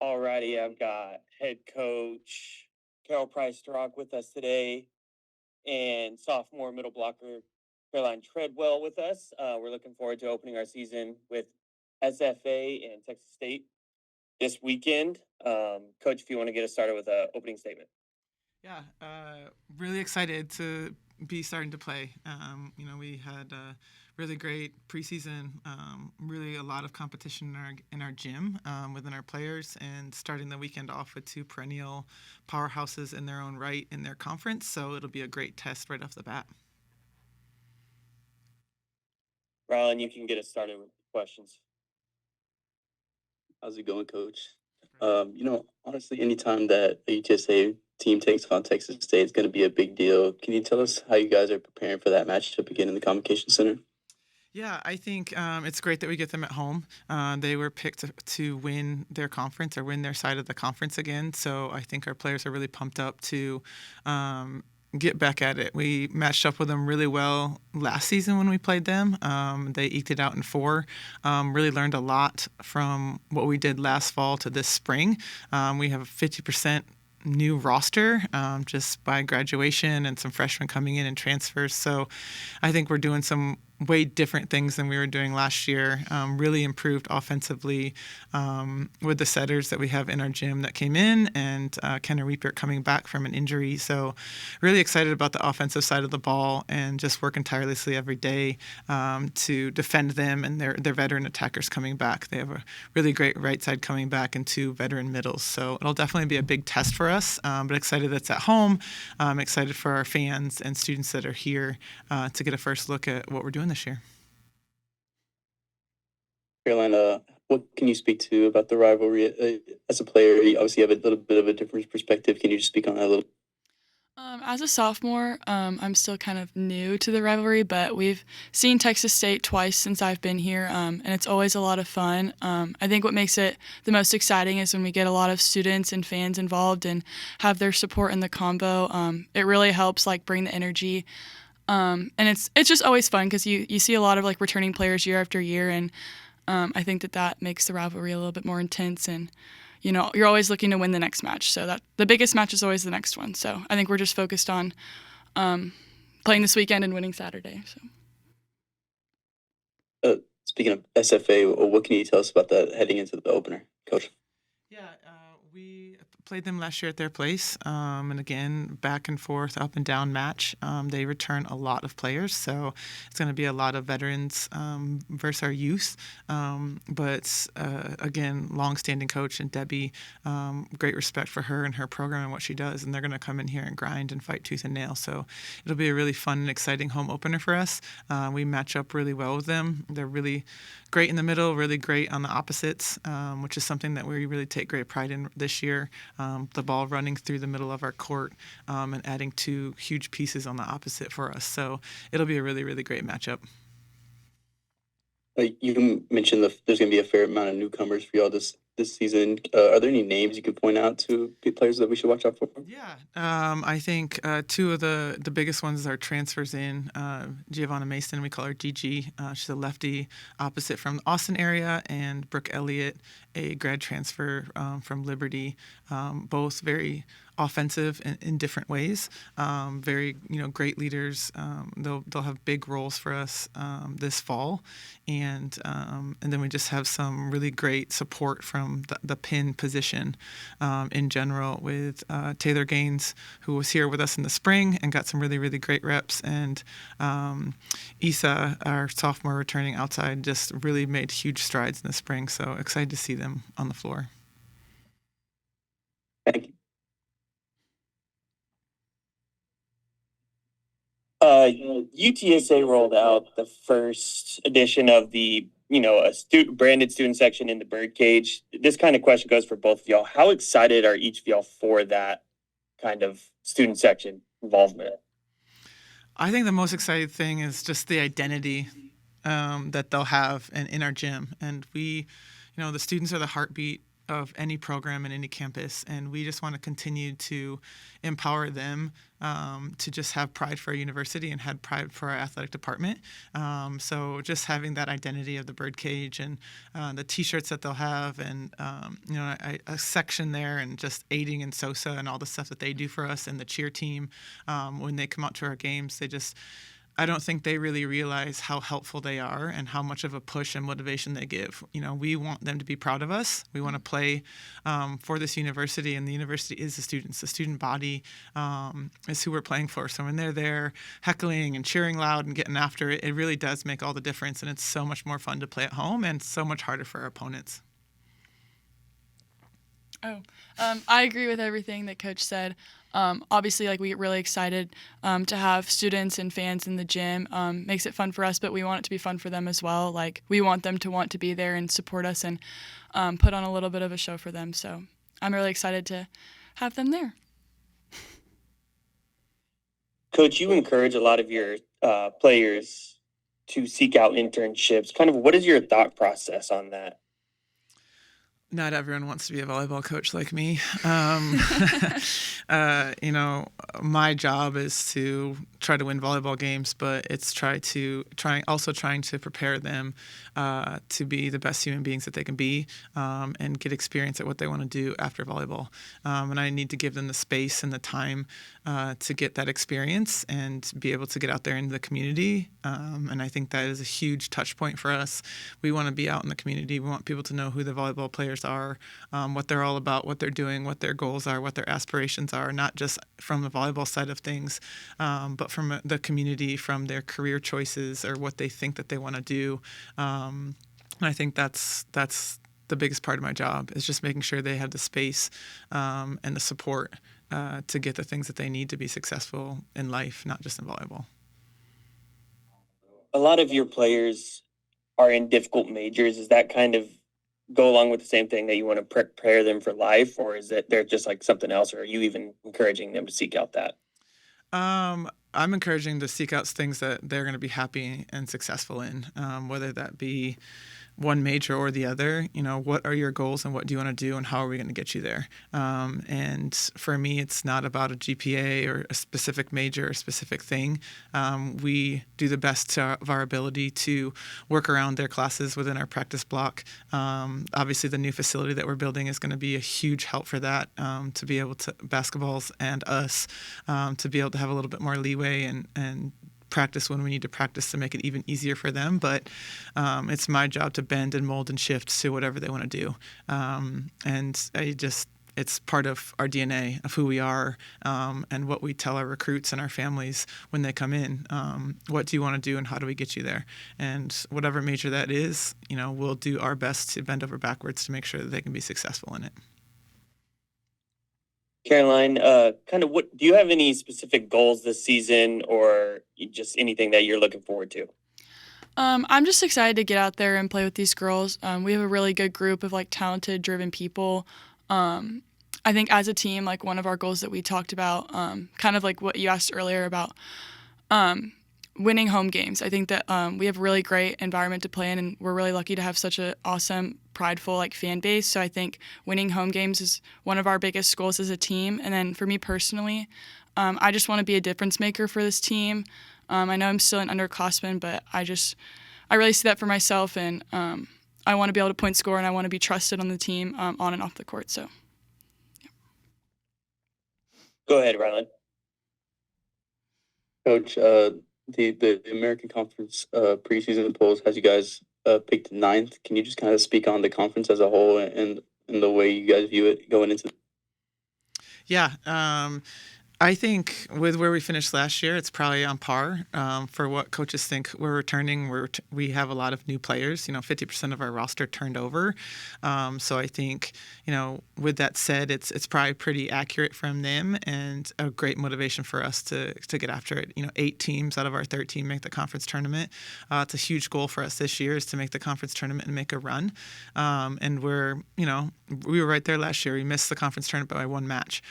Alrighty, I've got head coach Carol Price-Torok with us today, and sophomore middle blocker Caroline Treadwell with us. We're looking forward to opening our season with SFA and Texas State this weekend. Coach, if you want to get us started with an opening statement. Yeah, really excited to be starting to play. We had a really great preseason, really a lot of competition in our gym within our players, and starting the weekend off with two perennial powerhouses in their own right in their conference. So it'll be a great test right off the bat. Rylan, you can get us started with questions. How's it going, Coach? Honestly, anytime that a UTSA team takes on Texas State, it's going to be a big deal. Can you tell us how you guys are preparing for that matchup again in the Convocation Center? Yeah, I think it's great that we get them at home. They were picked to win their conference or win their side of the conference again. So I think our players are really pumped up to get back at it. We matched up with them really well last season when we played them. They eked it out in four. Really learned a lot from what we did last fall to this spring. We have a 50% new roster just by graduation and some freshmen coming in and transfers. So I think we're doing some way different things than we were doing last year. Really improved offensively with the setters that we have in our gym that came in, and Kenner Weepert coming back from an injury. So really excited about the offensive side of the ball and just working tirelessly every day to defend them and their veteran attackers coming back. They have a really great right side coming back and two veteran middles. So it'll definitely be a big test for us, but excited that's at home. Excited for our fans and students that are here to get a first look at what we're doing this year. Carolina, what can you speak to about the rivalry as a player? You obviously have a little bit of a different perspective. Can you just speak on that a little? As a sophomore, I'm still kind of new to the rivalry, but we've seen Texas State twice since I've been here, and it's always a lot of fun. I think what makes it the most exciting is when we get a lot of students and fans involved and have their support in the combo. It really helps bring the energy, and it's just always fun because you see a lot of returning players year after year, and I think that makes the rivalry a little bit more intense and you're always looking to win the next match. So that the biggest match is always the next one. So I think we're just focused on playing this weekend and winning Saturday. Speaking of SFA, what can you tell us about that heading into the opener, Coach? Yeah, we played them last year at their place, and again, back and forth, up and down match. They return a lot of players, so it's going to be a lot of veterans versus our youth. But again, long-standing coach and Debbie, great respect for her and her program and what she does, and they're going to come in here and grind and fight tooth and nail. So it'll be a really fun and exciting home opener for us. We match up really well with them. They're really great in the middle, really great on the opposites, which is something that we really take great pride in this year. The ball running through the middle of our court and adding two huge pieces on the opposite for us. So it'll be a really, really great matchup. You mentioned there's going to be a fair amount of newcomers for y'all this season. Are there any names you could point out to players that we should watch out for? Yeah, I think two of the biggest ones are transfers in. Giovanna Mason, we call her Gigi. She's a lefty opposite from the Austin area, and Brooke Elliott, a grad transfer from Liberty. Both very offensive in different ways. Very great leaders. They'll have big roles for us this fall, and then we just have some really great support from the pin position in general with Taylor Gaines, who was here with us in the spring and got some really, really great reps, and Isa, our sophomore returning outside, just really made huge strides in the spring. So excited to see them on the floor. Thank you. UTSA rolled out the first edition of the branded student section in the birdcage. This kind of question goes for both of y'all. How excited are each of y'all for that kind of student section involvement? I think the most exciting thing is just the identity that they'll have in our gym. And we, the students are the heartbeat of any program in any campus, and we just want to continue to empower them to just have pride for our university and have pride for our athletic department. So just having that identity of the birdcage and the T-shirts that they'll have, and a section there, and just aiding in SOSA and all the stuff that they do for us, and the cheer team when they come out to our games, I don't think they really realize how helpful they are and how much of a push and motivation they give. We want them to be proud of us. We want to play for this university, and the university is the students. The student body is who we're playing for. So when they're there heckling and cheering loud and getting after it, it really does make all the difference, and it's so much more fun to play at home and so much harder for our opponents. I agree with everything that Coach said. Obviously, we get really excited to have students and fans in the gym. Makes it fun for us, but we want it to be fun for them as well. We want them to want to be there and support us and put on a little bit of a show for them. So I'm really excited to have them there. Coach, you encourage a lot of your players to seek out internships. Kind of what is your thought process on that? Not everyone wants to be a volleyball coach like me. My job is to try to win volleyball games, but it's trying to prepare them to be the best human beings that they can be, and get experience at what they want to do after volleyball. And I need to give them the space and the time to get that experience and be able to get out there into the community. And I think that is a huge touch point for us. We want to be out in the community. We want people to know who the volleyball players are, what they're all about, what they're doing, what their goals are, what their aspirations are, not just from the volleyball side of things, but from the community, from their career choices or what they think that they want to do. And I think that's the biggest part of my job, is just making sure they have the space and the support to get the things that they need to be successful in life, not just in volleyball. A lot of your players are in difficult majors. Is that kind of go along with the same thing, that you want to prepare them for life, or is it they're just something else, or are you even encouraging them to seek out that? I'm encouraging to seek out things that they're going to be happy and successful in, whether that be one major or the other. What are your goals and what do you want to do and how are we going to get you there? And for me, it's not about a GPA or a specific major or a specific thing. We do the best of our ability to work around their classes within our practice block. Obviously, the new facility that we're building is going to be a huge help for that, to be able to, basketballs and us, to be able to have a little bit more leeway and practice when we need to practice to make it even easier for them. But it's my job to bend and mold and shift to whatever they want to do. And it's part of our DNA of who we are, and what we tell our recruits and our families when they come in. What do you want to do and how do we get you there? And whatever major that is, we'll do our best to bend over backwards to make sure that they can be successful in it. Caroline, what do you have any specific goals this season, or just anything that you're looking forward to? I'm just excited to get out there and play with these girls. We have a really good group of talented, driven people. I think as a team, one of our goals that we talked about, kind of like what you asked earlier about winning home games. I think that we have a really great environment to play in, and we're really lucky to have such an awesome, prideful fan base. So I think winning home games is one of our biggest goals as a team. And then for me personally, I just want to be a difference maker for this team. I know I'm still an underclassman, but I really see that for myself, and I want to be able to point score, and I want to be trusted on the team, on and off the court. So, yeah. Go ahead, Rylan. Coach, the American Conference preseason polls has you guys picked 9th. Can you just kind of speak on the conference as a whole and the way you guys view it going into? Yeah. I think with where we finished last year, it's probably on par for what coaches think we're returning. We have a lot of new players. 50% of our roster turned over. So I think, with that said, it's probably pretty accurate from them and a great motivation for us to get after it. 8 teams out of our 13 make the conference tournament. It's a huge goal for us this year, is to make the conference tournament and make a run. And we were right there last year. We missed the conference tournament by 1 match.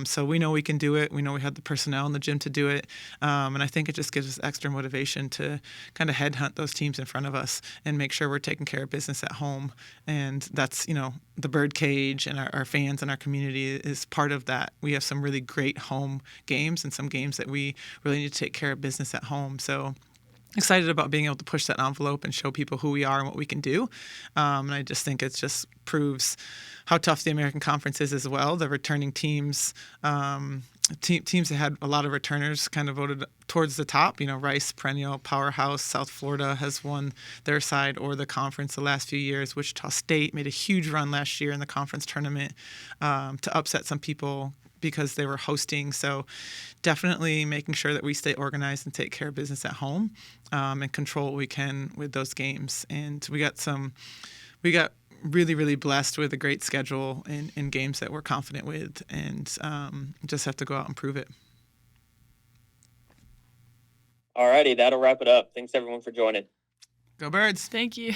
So we know we can do it. it. We know we had the personnel in the gym to do it. And I think it just gives us extra motivation to kind of headhunt those teams in front of us and make sure we're taking care of business at home. And that's, the bird cage and our fans and our community is part of that. We have some really great home games and some games that we really need to take care of business at home. So excited about being able to push that envelope and show people who we are and what we can do. And I just think it just proves how tough the American Conference is as well. The returning teams, teams that had a lot of returners kind of voted towards the top. Rice, perennial powerhouse. South Florida has won their side or the conference the last few years. Wichita State made a huge run last year in the conference tournament to upset some people because they were hosting. So definitely making sure that we stay organized and take care of business at home and control what we can with those games. And we got really, really blessed with a great schedule in games that we're confident with, and just have to go out and prove it. Alrighty, that'll wrap it up. Thanks everyone for joining. Go Birds. Thank you.